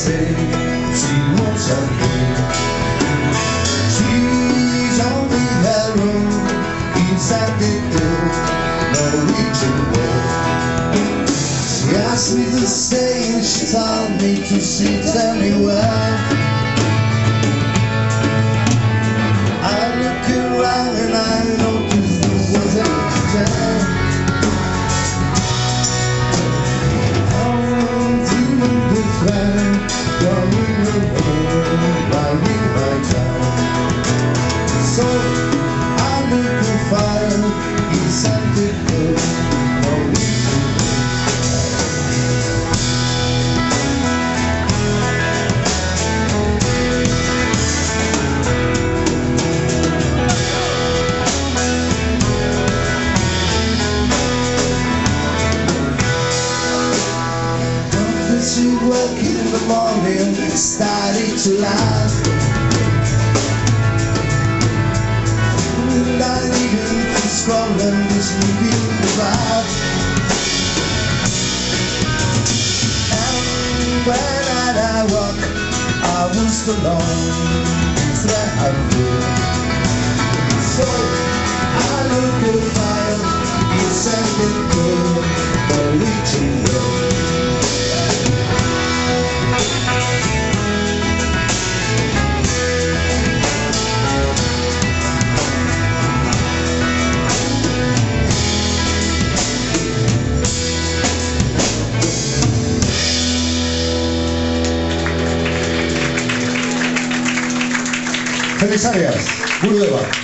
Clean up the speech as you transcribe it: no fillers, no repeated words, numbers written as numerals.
say she wants something. She's on the arrow inside the hill, Norwegian Wood. She asked me to stay and she told me to sit anywhere. I look around and I noticed there wasn't a chair. I'm dreaming this man, going alone, riding my time. So I look at fire inside the hill, Norwegian Wood. She woke in the morning, started to laugh, and I needed to scroll and this movie about. And when I walk, I was alone, that I would. So I look at fire, you said it good, but reaching low. Feliz Arias, Burdeos.